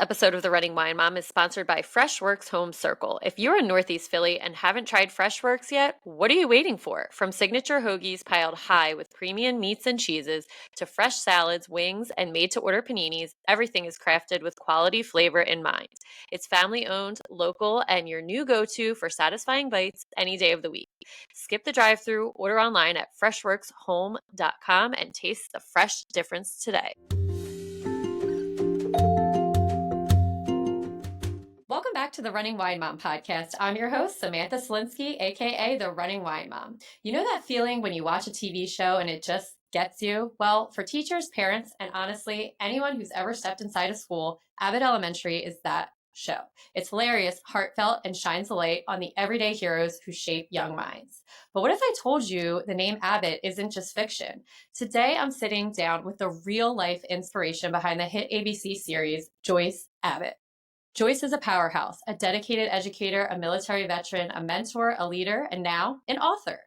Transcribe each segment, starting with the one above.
episode of The Running Wine Mom is sponsored by Freshworks Home Circle. If you're in Northeast Philly and haven't tried Freshworks yet, what are you waiting for? From signature hoagies piled high with premium meats and cheeses to fresh salads, wings, and made-to-order paninis, everything is crafted with quality flavor in mind. It's family-owned, local, and your new go-to for satisfying bites any day of the week. Skip the drive-thru, order online at freshworkshome.com, and taste the fresh difference today. Welcome back to the Running Wine Mom podcast. I'm your host, Samantha Cieslinski, aka the Running Wine Mom. You know that feeling when you watch a TV show and it just gets you? Well, for teachers, parents, and honestly, anyone who's ever stepped inside a school, Abbott Elementary is that show. It's hilarious, heartfelt, and shines a light on the everyday heroes who shape young minds. But what if I told you the name Abbott isn't just fiction? Today, I'm sitting down with the real-life inspiration behind the hit ABC series, Joyce Abbott. Joyce is a powerhouse, a dedicated educator, a military veteran, a mentor, a leader, and now an author.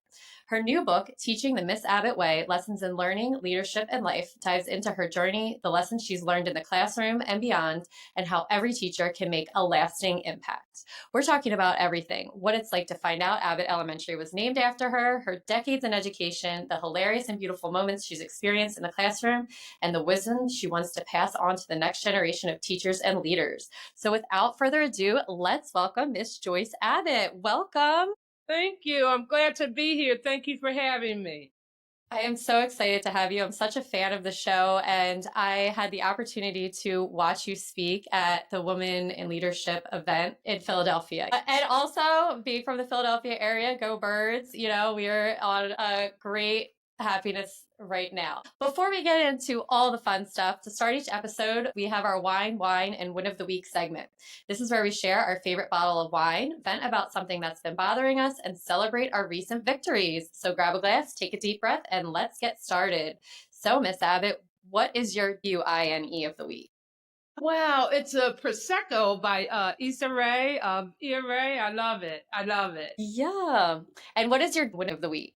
Her new book, Teaching the Miss Abbott Way, Lessons in Learning, Leadership, and Life, dives into her journey, the lessons she's learned in the classroom and beyond, and how every teacher can make a lasting impact. We're talking about everything, what it's like to find out Abbott Elementary was named after her, her decades in education, the hilarious and beautiful moments she's experienced in the classroom, and the wisdom she wants to pass on to the next generation of teachers and leaders. So without further ado, let's welcome Miss Joyce Abbott. Welcome. Thank you. I'm glad to be here. Thank you for having me. I am so excited to have you. I'm such a fan of the show, and I had the opportunity to watch you speak at the Women in Leadership event in Philadelphia. And also, being from the Philadelphia area, go Birds, we are on a great happiness right now. Before we get into all the fun stuff, to start each episode, we have our wine, and win of the week segment. This is where we share our favorite bottle of wine, vent about something that's been bothering us, and celebrate our recent victories. So grab a glass, take a deep breath, and let's get started. So, Miss Abbott, what is your WINE of the week? Wow, it's a Prosecco by Issa Rae. Ray, I love it. I love it. Yeah. And what is your win of the week?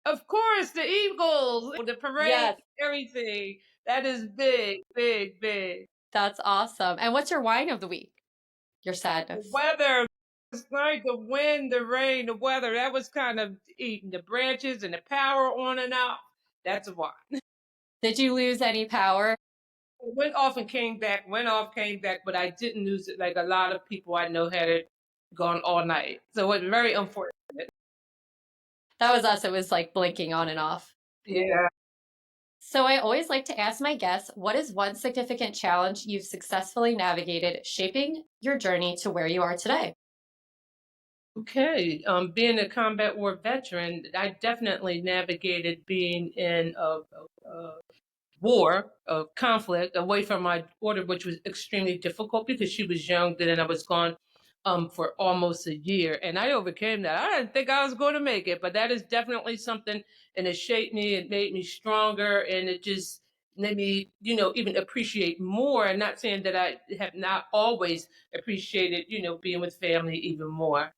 Of course, the Eagles, the parade, Yes. everything. That is big, big, big. That's awesome. And what's your wine of the week? Your The sadness. weather, it's like the wind, the rain, the weather. That was kind of eating the branches and the power on and off. That's why. Did you lose any power? Went off and came back, went off, came back, but I didn't lose it like a lot of people I know had it gone all night. So it was very unfortunate. That was us. It was like blinking on and off. Yeah. So I always like to ask my guests, what is one significant challenge you've successfully navigated shaping your journey to where you are today? Okay. Being a combat war veteran, I definitely navigated being in a war, a conflict, away from my daughter, which was extremely difficult because she was young then and I was gone for almost a year. And I overcame that. I didn't think I was going to make it, but that is definitely something, and it shaped me, it made me stronger, and it just made me, even appreciate more. And not saying that I have not always appreciated, being with family even more.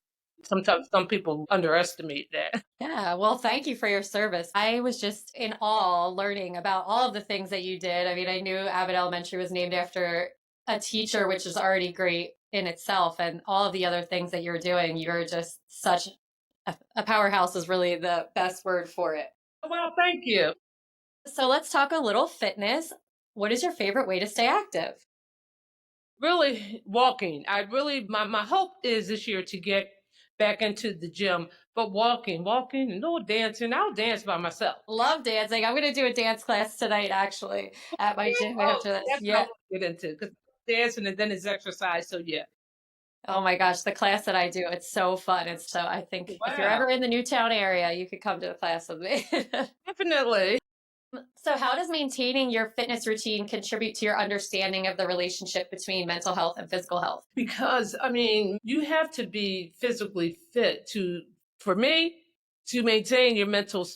Sometimes some people underestimate that. Yeah, well, thank you for your service. I was just in awe learning about all of the things that you did. I mean, I knew Abbott Elementary was named after a teacher, which is already great in itself, and all of the other things that you're doing. You're just such a powerhouse is really the best word for it. Well, thank you. So let's talk a little fitness. What is your favorite way to stay active? Really walking. My hope is this year to get back into the gym, but walking, and no dancing. I'll dance by myself. Love dancing. I'm going to do a dance class tonight, actually, at my gym after this. That's what I Yeah. want to get into, because dancing and then it's exercise. So yeah. Oh my gosh, the class that I do, it's so fun. It's so, I think if you're Wow. ever in the Newtown area, you could come to the class with me. Definitely. So how does maintaining your fitness routine contribute to your understanding of the relationship between mental health and physical health? Because you have to be physically fit for me, to maintain your mental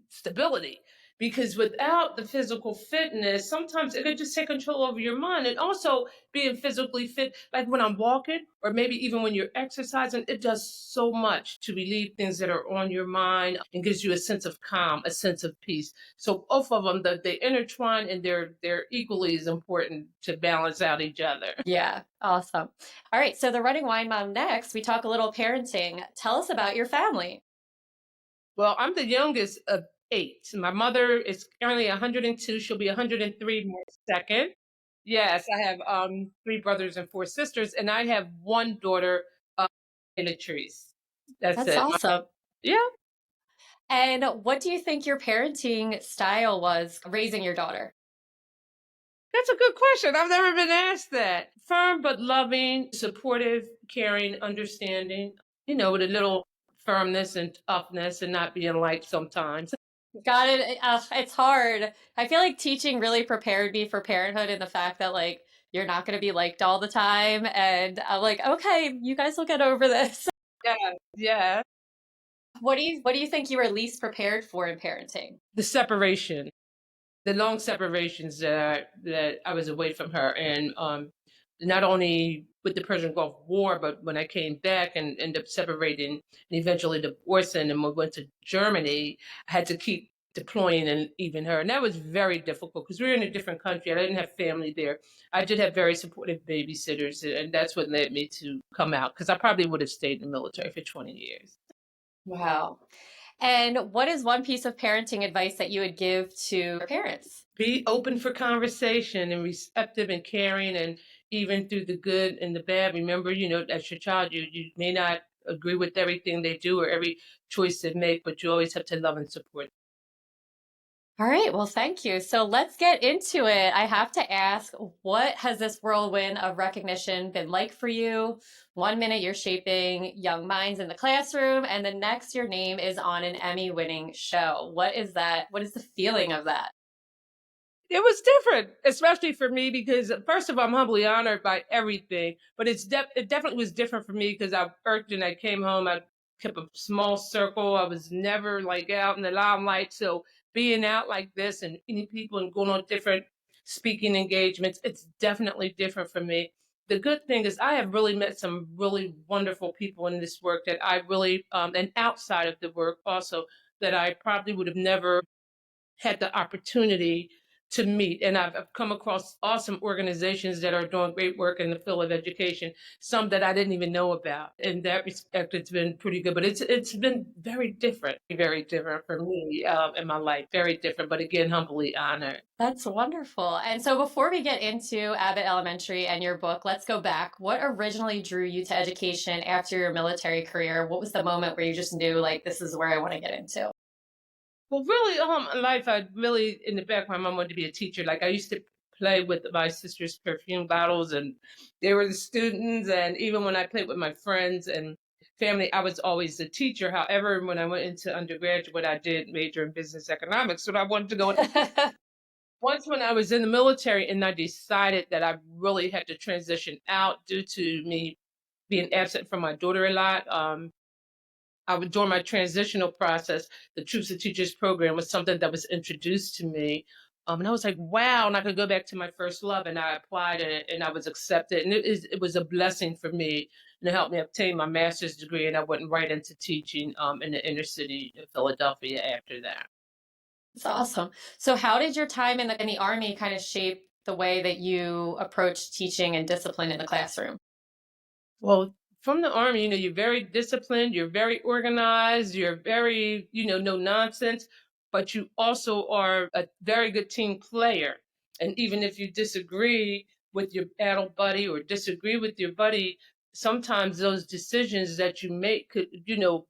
stability. because without the physical fitness, sometimes it could just take control over your mind. And also being physically fit, like when I'm walking, or maybe even when you're exercising, it does so much to relieve things that are on your mind and gives you a sense of calm, a sense of peace. So both of them, they intertwine, and they're equally as important to balance out each other. Yeah, awesome. All right, so the running wine mom next, we talk a little parenting. Tell us about your family. Well, I'm the youngest of eight. My mother is currently 102. She'll be 103 March 2nd. Yes, I have three brothers and four sisters, and I have one daughter uh, in the trees. That's That's it. awesome. Yeah, And what do you think your parenting style was raising your daughter? that's a good question. I've never been asked that. Firm but loving, supportive, caring, understanding, with a little firmness and toughness and not being liked sometimes. Got it. It's hard. I feel like teaching really prepared me for parenthood in the fact that like you're not going to be liked all the time, and I'm like, okay, you guys will get over this. Yeah, yeah. What do you think you were least prepared for in parenting? The separation, the long separations that I was away from her, and not only with the Persian Gulf War, but when I came back and ended up separating and eventually divorcing, and we went to Germany, I had to keep deploying and leaving her, and that was very difficult because we were in a different country. I didn't have family there. I did have very supportive babysitters, and that's what led me to come out, because I probably would have stayed in the military for 20 years. Wow. And what is one piece of parenting advice that you would give to your parents? Be open for conversation and receptive and caring, and even through the good and the bad. Remember, as your child, you may not agree with everything they do or every choice they make, but you always have to love and support. All right, well, thank you. So let's get into it. I have to ask, what has this whirlwind of recognition been like for you? One minute you're shaping young minds in the classroom, and the next your name is on an Emmy-winning show. What is that? What is the feeling of that? It was different, especially for me, because first of all, I'm humbly honored by everything, but it definitely was different for me because I worked and I came home. I kept a small circle. I was never like out in the limelight. So being out like this and meeting people and going on different speaking engagements, it's definitely different for me. The good thing is I have really met some really wonderful people in this work that I really, and outside of the work also, that I probably would have never had the opportunity to meet. And I've come across awesome organizations that are doing great work in the field of education, some that I didn't even know about. In that respect, it's been pretty good, but it's been very different for me in my life, very different, but again, humbly honored. That's wonderful. And so before we get into Abbott Elementary and your book, let's go back. What originally drew you to education after your military career? What was the moment where you just knew, like, this is where I want to get into? Well, really, in life, I really, in the back, my mom wanted to be a teacher. Like I used to play with my sister's perfume bottles, and they were the students. And even when I played with my friends and family, I was always the teacher. However, when I went into undergraduate, I did major in business economics. So I wanted to go. Once when I was in the military, and I decided that I really had to transition out due to me being absent from my daughter a lot. I would during my transitional process, the Troops and Teachers program was something that was introduced to me. And I was like, wow, and I could go back to my first love. And I applied and I was accepted. And it was a blessing for me, and it helped me obtain my master's degree. And I went right into teaching in the inner city of Philadelphia after that. It's awesome. So how did your time in the Army kind of shape the way that you approach teaching and discipline in the classroom? Well, from the Army, you're very disciplined, you're very organized, you're very, no nonsense, but you also are a very good team player. And even if you disagree with your battle buddy or disagree with your buddy, sometimes those decisions that you make could,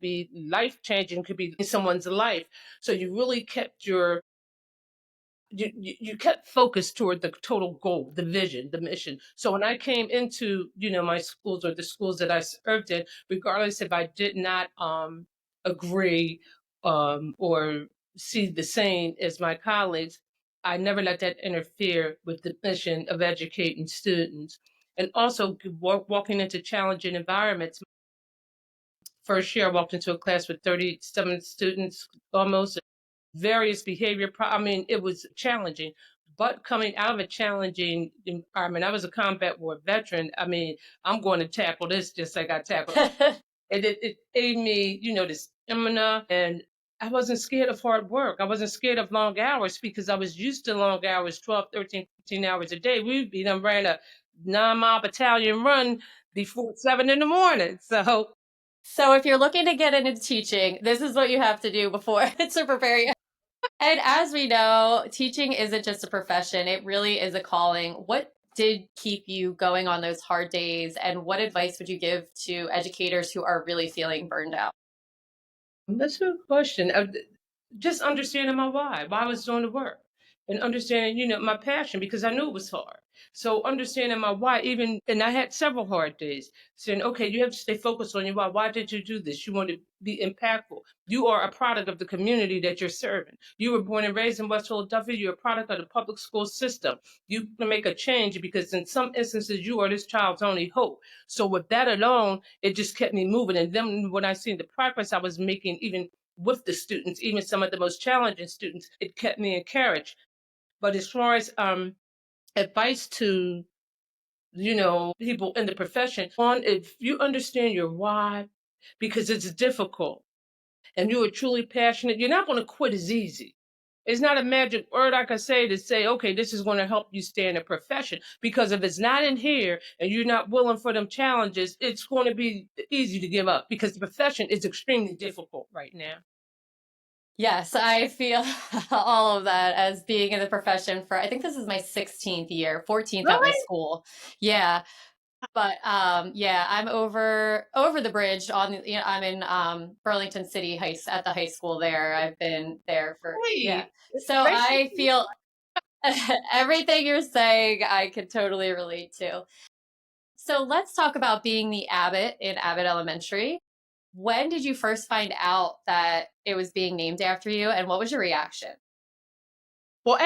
be life changing, could be in someone's life. So you really kept you kept focused toward the total goal, the vision, the mission. So when I came into, my schools or the schools that I served in, regardless if I did not agree or see the same as my colleagues, I never let that interfere with the mission of educating students. And also walking into challenging environments. First year, I walked into a class with 37 students almost. various behavior. I mean, it was challenging. But coming out of a challenging environment, I was a combat war veteran. I mean, I'm going to tackle this just like I tackled. And it gave me, the stamina, and I wasn't scared of hard work. I wasn't scared of long hours because I was used to long hours, 12, 13, 15 hours a day. We done ran a 9-mile battalion run before 7 in the morning. So if you're looking to get into teaching, this is what you have to do before to prepare you. And as we know, teaching isn't just a profession, it really is a calling. What did keep you going on those hard days, and what advice would you give to educators who are really feeling burned out? That's a good question. Just understanding my why I was doing the work, and understanding, my passion, because I knew it was hard. So understanding my why, even, and I had several hard days, saying, okay, you have to stay focused on your why. Why did you do this? You want to be impactful. You are a product of the community that you're serving. You were born and raised in West Philadelphia. You're a product of the public school system. You can make a change because in some instances, you are this child's only hope. So with that alone, it just kept me moving. And then when I seen the progress I was making, even with the students, even some of the most challenging students, it kept me encouraged. But as far as advice to, people in the profession, one, if you understand your why, because it's difficult, and you are truly passionate, you're not going to quit as easy. It's not a magic word I can say to say, okay, this is going to help you stay in a profession. Because if it's not in here and you're not willing for them challenges, it's going to be easy to give up because the profession is extremely difficult right now. Yes, I feel all of that as being in the profession for, I think this is my 16th year, 14th at my Really? school. Yeah. But yeah, I'm over the bridge I'm in Burlington City at the high school there. I've been there for, yeah. Really? It's So I basically. feel everything you're saying I can totally relate to. So let's talk about being the Abbott in Abbott Elementary. When did you first find out that it was being named after you, and what was your reaction? Well,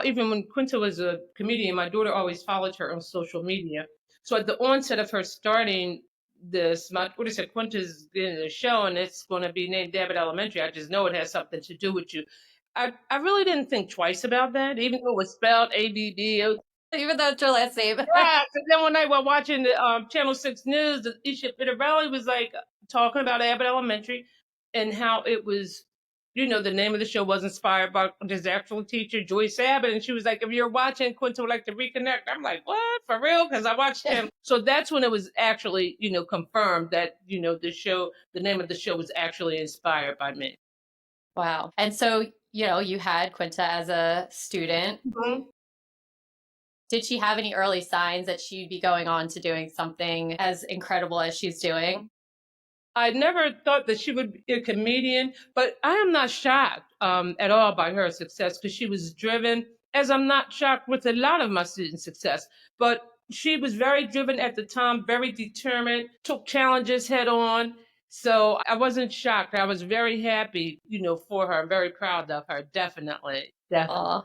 even when Quinta was a comedian, my daughter always followed her on social media. So at the onset of her starting this, my daughter said, Quinta's in a show and it's going to be named Abbott Elementary. I just know it has something to do with you. I really didn't think twice about that, even though it was spelled ABB. Even though it's your last name. Right. And then one night while watching the Channel 6 News, the Isha Pitterelli was like talking about Abbott Elementary and how it was, the name of the show was inspired by this actual teacher, Joyce Abbott. And she was like, if you're watching, Quinta would like to reconnect. I'm like, what? For real? Because I watched him. So that's when it was actually, confirmed that, the name of the show was actually inspired by me. Wow. And so, you had Quinta as a student. Mm-hmm. Did she have any early signs that she'd be going on to doing something as incredible as she's doing? I never thought that she would be a comedian, but I am not shocked at all by her success because she was driven, as I'm not shocked with a lot of my students' success. But she was very driven at the time, very determined, took challenges head on. So I wasn't shocked. I was very happy, for her. I'm very proud of her. Definitely. Definitely. Aw.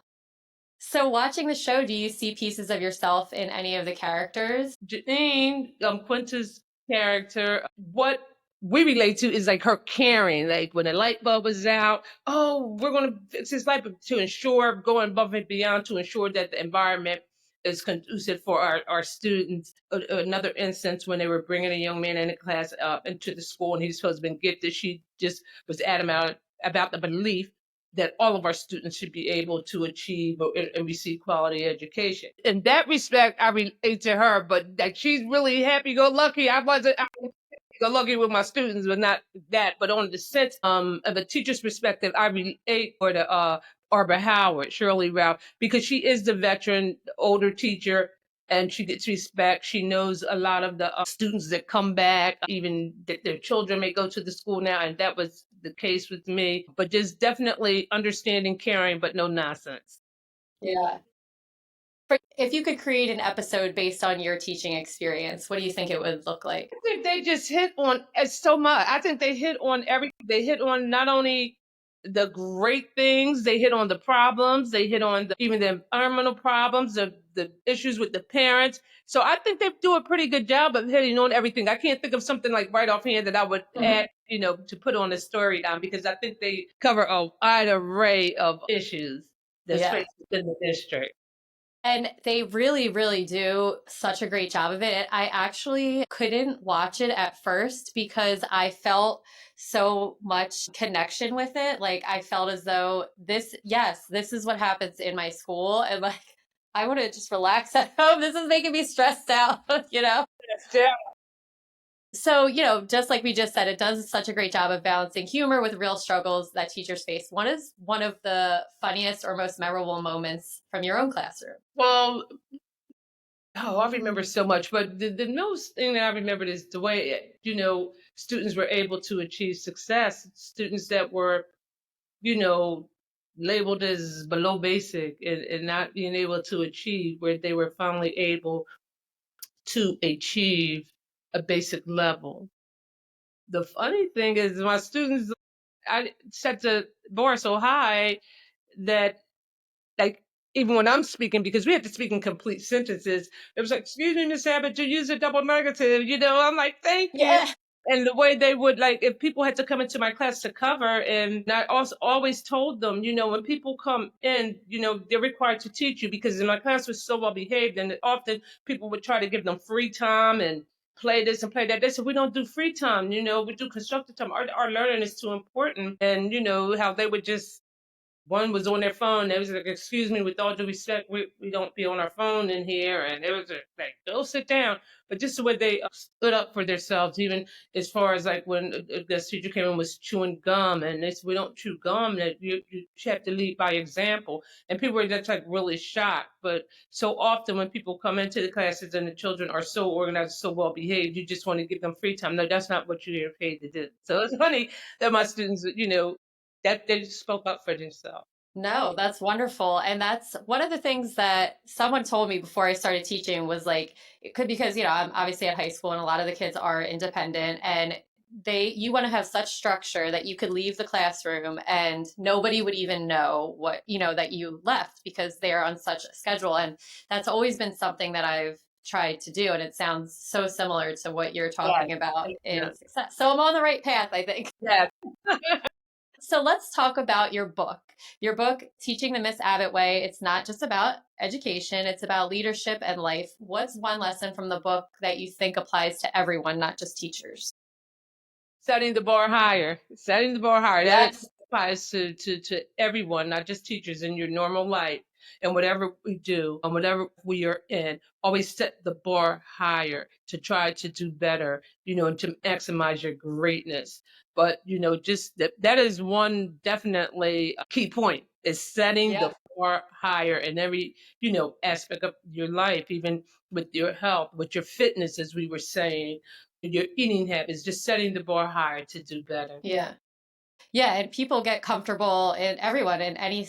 So watching the show, do you see pieces of yourself in any of the characters? Janine, Quinta's character, what we relate to is like her caring, like when the light bulb was out, oh, we're going to fix this light bulb to ensure, going above and beyond to ensure that the environment is conducive for our students. Another instance when they were bringing a young man in the class into the school and he's supposed to have been gifted, she just was adamant about the belief that all of our students should be able to achieve and receive quality education. In that respect, I relate to her, but like she's really happy-go-lucky. I wasn't happy-go-lucky with my students, but not that. But on the sense of a teacher's perspective, I relate for the Arbor Howard, Shirley Ralph, because she is the veteran, the older teacher, and she gets respect. She knows a lot of the students that come back, even that their children may go to the school now, and that was the case with me. But just definitely understanding, caring, but no nonsense. Yeah. If you could create an episode based on your teaching experience, what do you think it would look like? I think they just hit on so much. I think they hit on everything. They hit on not only the great things, they hit on the problems, they hit on even the environmental problems, the issues with the parents. So I think they do a pretty good job of hitting on everything. I can't think of something like right offhand that I would add to put on a storyline because I think they cover a wide array of issues that's Yeah. faced within the district. And they really, really do such a great job of it. I actually couldn't watch it at first because I felt so much connection with it. Like I felt as though yes, this is what happens in my school. And like, I want to just relax at home. This is making me stressed out, you know? Yeah. So, just like we just said, it does such a great job of balancing humor with real struggles that teachers face. One is one of the funniest or most memorable moments from your own classroom. Well, oh, I remember so much, but the most thing that I remembered is the way, students were able to achieve success. Students that were, you know, labeled as below basic and not being able to achieve, where they were finally able to achieve a basic level. The funny thing is, my students, I set the bar so high that, like, even when I'm speaking, because we have to speak in complete sentences, it was like, "Excuse me, Miss Abbott, you use a double negative." I'm like, "Thank you." Yeah. And the way they would, like, if people had to come into my class to cover, and I also always told them, when people come in, they're required to teach you, because in my class was so well behaved, and often people would try to give them free time and play this and play that. They said, "We don't do free time, we do constructive time. Our learning is too important." And how they would just, one was on their phone. They was like, "Excuse me, with all due respect, we don't be on our phone in here." And it was like, "Go sit down." But just the way they stood up for themselves, even as far as like when the teacher came in was chewing gum, and they said, "We don't chew gum. That you have to lead by example." And people were just like really shocked. But so often when people come into the classes and the children are so organized, so well behaved, you just want to give them free time. No, that's not what you're paid to do. So it's funny that my students, that they spoke up for themselves. No, that's wonderful. And that's one of the things that someone told me before I started teaching was like, it could, because, I'm obviously at high school and a lot of the kids are independent, and you want to have such structure that you could leave the classroom and nobody would even know that you left because they're on such a schedule. And that's always been something that I've tried to do. And it sounds so similar to what you're Yes, talking about in yes, success. So I'm on the right path, I think. yes. So let's talk about your book. Your book, Teaching the Miss Abbott Way, it's not just about education, it's about leadership and life. What's one lesson from the book that you think applies to everyone, not just teachers? Setting the bar higher. Setting the bar higher. That Yes. applies to everyone, not just teachers, in your normal life. And whatever we do and whatever we are in, always set the bar higher to try to do better, and to maximize your greatness. But just that is one definitely a key point, is setting the Yep. bar higher in every, aspect of your life, even with your health, with your fitness, as we were saying, your eating habits, just setting the bar higher to do better. Yeah. Yeah. And people get comfortable in everyone in any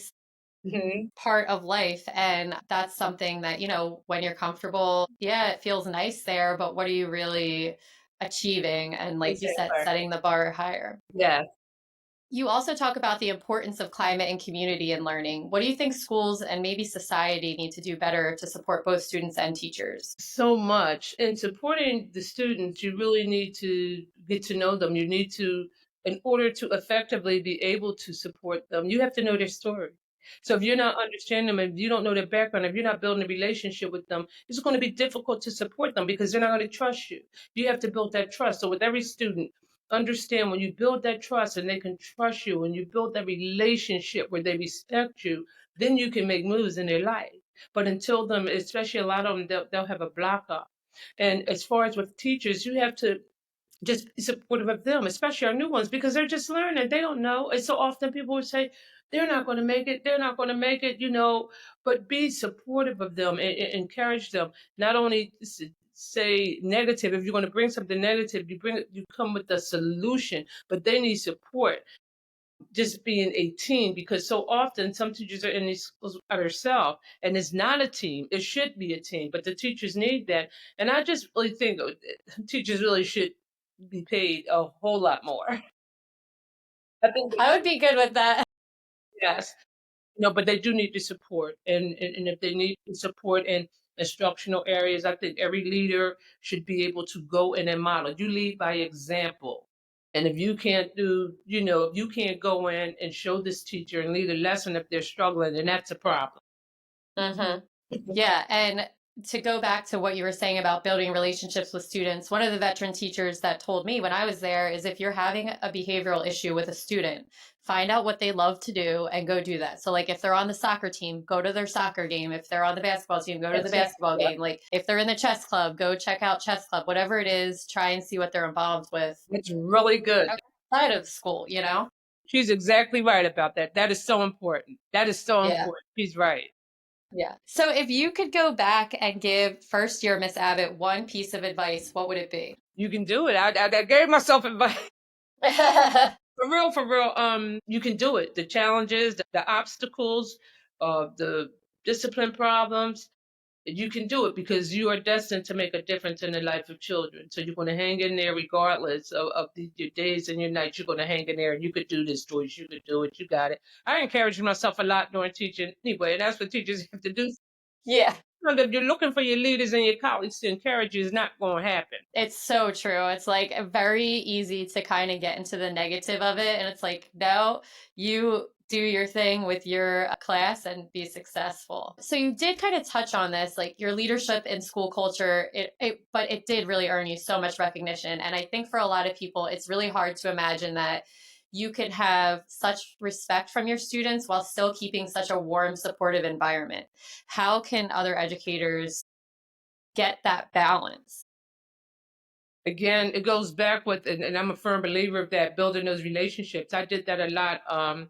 Hmm. part of life. And that's something that, when you're comfortable, yeah, it feels nice there, but what are you really achieving? And like you said, Exactly. setting the bar higher. Yes. You also talk about the importance of climate and community in learning. What do you think schools and maybe society need to do better to support both students and teachers? So much. In supporting the students, you really need to get to know them. You need to, in order to effectively be able to support them, you have to know their story. So if you're not understanding them, if you don't know their background, if you're not building a relationship with them, it's going to be difficult to support them because they're not going to trust you. You have to build that trust. So with every student, understand, when you build that trust and they can trust you, and you build that relationship where they respect you, then you can make moves in their life. But until then, especially a lot of them, they'll have a block up. And as far as with teachers, you have to just be supportive of them, especially our new ones, because they're just learning. They don't know. And so often people would say, "They're not going to make it. They're not going to make it," but be supportive of them, and encourage them. Not only say negative. If you're going to bring something negative, you come with a solution, but they need support, just being a team, because so often some teachers are in these schools by themselves, and it's not a team. It should be a team, but the teachers need that. And I just really think teachers really should be paid a whole lot more. I think I would be good with that. yes, but they do need the support, and if they need the support in instructional areas, I think every leader should be able to go in and model. You lead by example. And if you can't do, if you can't go in and show this teacher and lead a lesson if they're struggling, then that's a problem. Mm-hmm. Yeah. And to go back to what you were saying about building relationships with students, one of the veteran teachers that told me when I was there is if you're having a behavioral issue with a student, find out what they love to do and go do that. So, like, if they're on the soccer team, go to their soccer game. If they're on the basketball team, go to the That's it. basketball Yeah. game. Like, if they're in the chess club, go check out chess club. Whatever it is, try and see what they're involved with It's really good. outside of school, you know? She's exactly right about that. That is so important. That is so Yeah. important. She's right. Yeah. So if you could go back and give first year Miss Abbott one piece of advice, what would it be? You can do it. I gave myself advice. For real, for real. You can do it. The challenges, the obstacles, the discipline problems, you can do it because you are destined to make a difference in the life of children. So you're going to hang in there regardless of your days and your nights. You're going to hang in there and you could do this, Joyce. You could do it. You got it. I encourage myself a lot during teaching anyway, and that's what teachers have to do. Yeah. If you're looking for your leaders and your colleagues to encourage you, it's not going to happen. It's so true. It's like very easy to kind of get into the negative of it. And it's like, no, you do your thing with your class and be successful. So you did kind of touch on this, like your leadership in school culture, but it did really earn you so much recognition. And I think for a lot of people, it's really hard to imagine that you could have such respect from your students while still keeping such a warm, supportive environment. How can other educators get that balance? Again, it goes back with, and I'm a firm believer of that, building those relationships. I did that a lot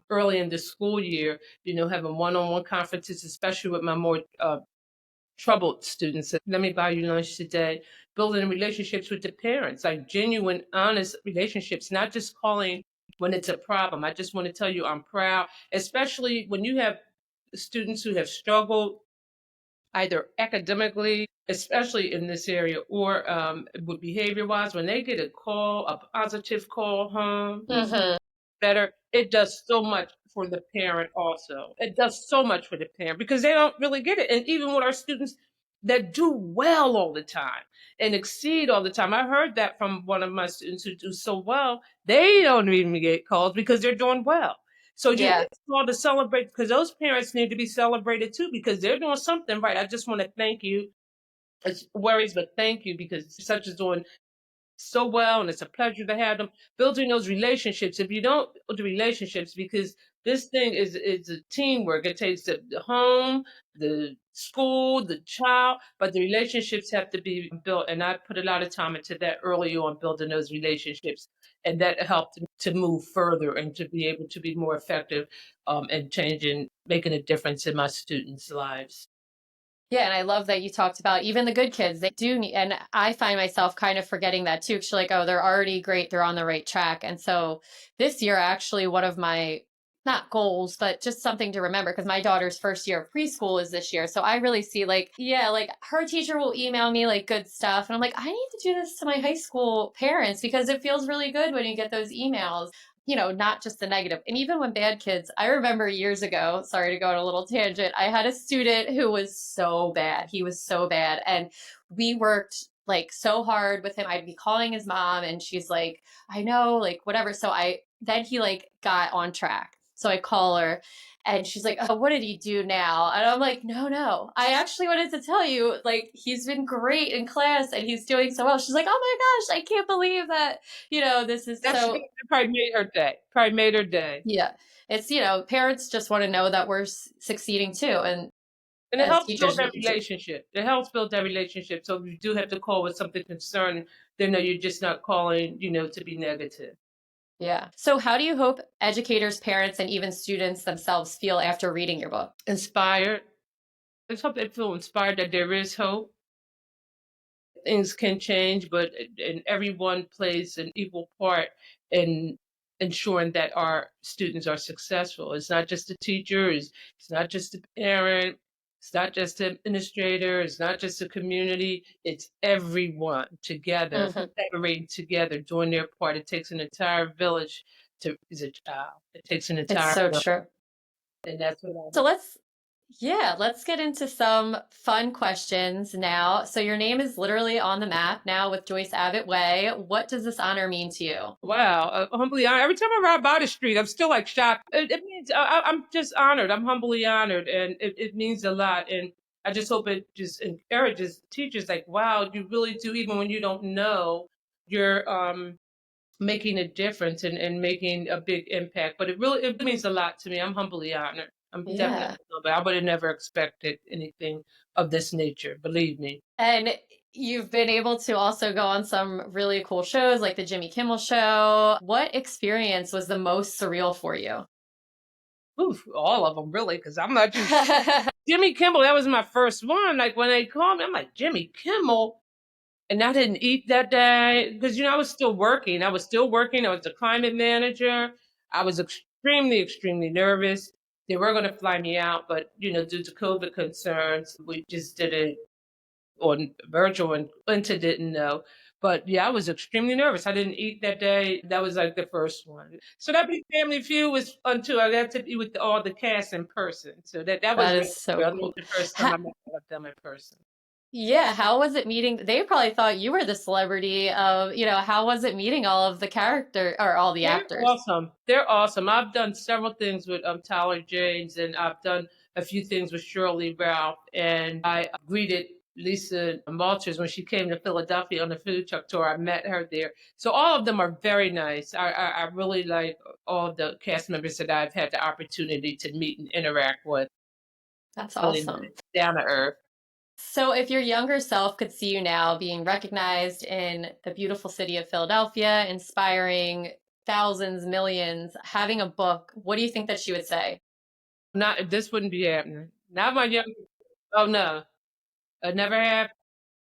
early in the school year, having one-on-one conferences, especially with my more troubled students. Let me buy you lunch today. Building relationships with the parents, like genuine, honest relationships, not just calling when it's a problem. I just want to tell you I'm proud, especially when you have students who have struggled either academically, especially in this area, or with behavior wise, when they get a call, a positive call home, Mm-hmm. better, it does so much for the parent also. It does so much for the parent because they don't really get it. And even with our students that do well all the time and exceed all the time, I heard that from one of my students who do so well, they don't even get calls because they're doing well. So Yeah. it's all to celebrate because those parents need to be celebrated too because they're doing something right. I just want to thank you. It's worries, but thank you because such is doing so well, and it's a pleasure to have them. Building those relationships. If you don't build the relationships, because this thing is a teamwork. It takes the home, the school, the child, but the relationships have to be built. And I put a lot of time into that early on, building those relationships, and that helped to move further and to be able to be more effective and changing, making a difference in my students' lives. Yeah, and I love that you talked about even the good kids. They do need, and I find myself kind of forgetting that too. Cause you're like, oh, they're already great. They're on the right track. And so this year, actually, one of my not goals, but just something to remember because my daughter's first year of preschool is this year. So I really see like, yeah, like her teacher will email me like good stuff. And I'm like, I need to do this to my high school parents because it feels really good when you get those emails, not just the negative. And even when bad kids, I remember years ago, sorry to go on a little tangent, I had a student who was so bad. He was so bad. And we worked like so hard with him. I'd be calling his mom and she's like, I know, like whatever. Then he like got on track. So I call her and she's like, oh, what did he do now? And I'm like, no, no. I actually wanted to tell you, like, he's been great in class and he's doing so well. She's like, oh my gosh, I can't believe that, this is That's so. that probably made her day. Probably made her day. Yeah. It's, parents just want to know that we're succeeding too. And And it as helps build teachers, we that need to. relationship. It helps build that relationship. So if you do have to call with something concerning, they know you're just not calling, to be negative. Yeah. So, how do you hope educators, parents, and even students themselves feel after reading your book? Inspired. Let's hope they feel inspired that there is hope. Things can change, but and everyone plays an equal part in ensuring that our students are successful. It's not just the teacher, it's not just the parent, it's not just the administrator, it's not just the community, it's everyone together, Mhm. collaborating together, doing their part. It takes an entire village to raise a child. It takes an It's entire so village, true. and that's what I So, let's Yeah, let's get into some fun questions now. So your name is literally on the map now with Joyce Abbott Way. What does this honor mean to you? Wow, humbly honored. Every time I ride by the street, I'm still like shocked. It means I'm just honored. I'm humbly honored, and it means a lot. And I just hope it just encourages teachers like, wow, you really do, even when you don't know, you're making a difference and making a big impact. But it means a lot to me. I'm humbly honored. I'm definitely Yeah. humble. I would have never expected anything of this nature. Believe me. And you've been able to also go on some really cool shows like the Jimmy Kimmel Show. What experience was the most surreal for you? Oof, all of them really, because I'm not just Jimmy Kimmel. That was my first one. Like when they called me, I'm like Jimmy Kimmel, and I didn't eat that day because I was still working. I was still working. I was the climate manager. I was extremely, extremely nervous. They were going to fly me out, but due to COVID concerns, we just did it on virtual, and Clinton didn't know. But yeah, I was extremely nervous. I didn't eat that day. That was like the first one. So that big Family Feud was until I got to be with all the cast in person. So that was That really is so real. That was cool. the first time I Ha- met all of them in person. yeah, how was it meeting? They probably thought you were the celebrity of, how was it meeting all of the character or all the They're actors? awesome. They're awesome. I've done several things with Tyler James, and I've done a few things with Shirley Ralph, and I greeted Lisa Malters when she came to Philadelphia on the food truck tour. I met her there. So all of them are very nice. I really like all of the cast members that I've had the opportunity to meet and interact with. That's Really awesome. nice, down to earth. So, if your younger self could see you now being recognized in the beautiful city of Philadelphia, inspiring thousands, millions, having a book, what do you think that she would say? Not this wouldn't be happening. Not my young. Oh no, it never happened.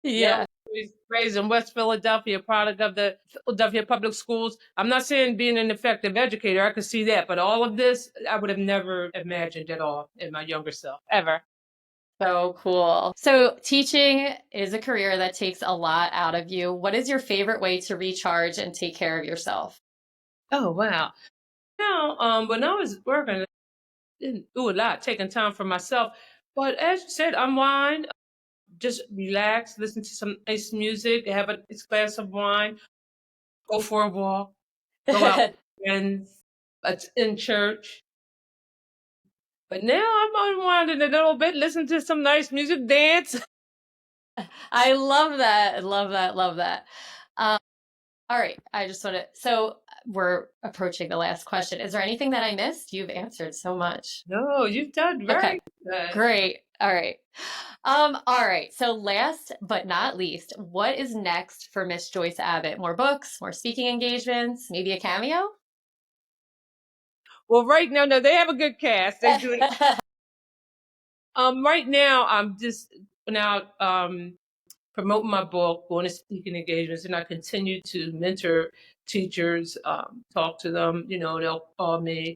Yeah, I Yeah. was raised in West Philadelphia, product of the Philadelphia Public Schools. I'm not saying being an effective educator, I could see that, but all of this, I would have never imagined at all in my younger self, ever. So cool. So, teaching is a career that takes a lot out of you. What is your favorite way to recharge and take care of yourself? Oh, wow. Now, when I was working, I didn't do a lot, taking time for myself. But as you said, unwind, just relax, listen to some nice music, have a nice glass of wine, go for a walk, go out with friends, in church. But now I'm unwinding a little bit, listen to some nice music, dance. I love that. Love that. Love that. Um, all right. I just want to, so we're approaching the last question. Is there anything that I missed? You've answered so much. No, you've done Okay. very good. Great. All right. All right. So last but not least, what is next for Miss Joyce Abbott? More books, more speaking engagements, maybe a cameo? Well, right now, no, they have a good cast. They do. Right now, I'm just now promoting my book, going to speaking engagements, and I continue to mentor teachers, talk to them. They'll call me,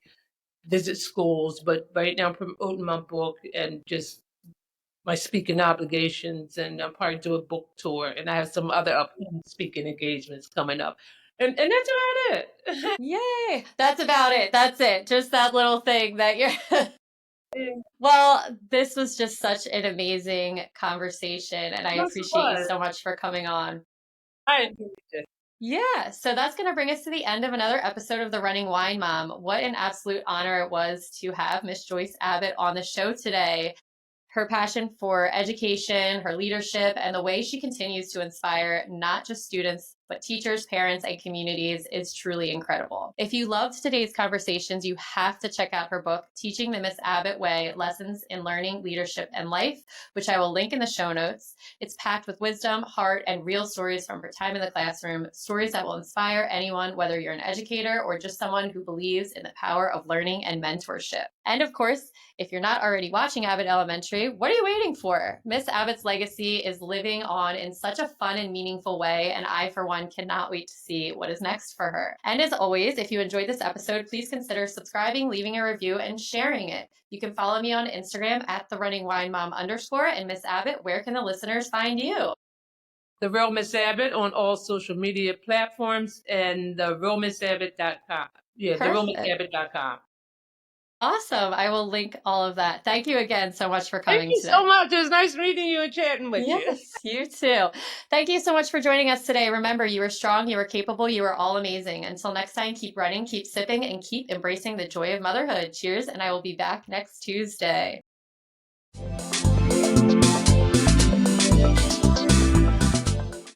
visit schools. But right now, I'm promoting my book and just my speaking obligations, and I'll probably do a book tour, and I have some other upcoming speaking engagements coming up, and that's about it. Yay. That's about it. That's it. Just that little thing that you're. Yeah, Well, this was just such an amazing conversation, and I yes, it appreciate you was. so much for coming on. I enjoyed it. Yeah, so that's going to bring us to the end of another episode of The Running Wine Mom. What an absolute honor it was to have Miss Joyce Abbott on the show today. Her passion for education, her leadership, and the way she continues to inspire not just students, but teachers, parents, and communities is truly incredible. If you loved today's conversations, you have to check out her book, Teaching the Miss Abbott Way Lessons in Learning, Leadership, and Life, which I will link in the show notes. It's packed with wisdom, heart, and real stories from her time in the classroom, stories that will inspire anyone, whether you're an educator or just someone who believes in the power of learning and mentorship. And of course, if you're not already watching Abbott Elementary, what are you waiting for? Miss Abbott's legacy is living on in such a fun and meaningful way, and I, for one, cannot wait to see what is next for her. And as always, if you enjoyed this episode, please consider subscribing, leaving a review, and sharing it. You can follow me on Instagram at @therunningwinemom_. And Miss Abbott, where can the listeners find you? The Real Miss Abbott on all social media platforms, and the realmissabbott.com. Yeah, the Perfect. realmissabbott.com. Awesome. I will link all of that. Thank you again so much for Thank coming you today. so much. It was nice meeting you and chatting with you. Yes, you too. Thank you so much for joining us today. Remember, you are strong, you are capable, you are all amazing. Until next time, keep running, keep sipping, and keep embracing the joy of motherhood. Cheers, and I will be back next Tuesday.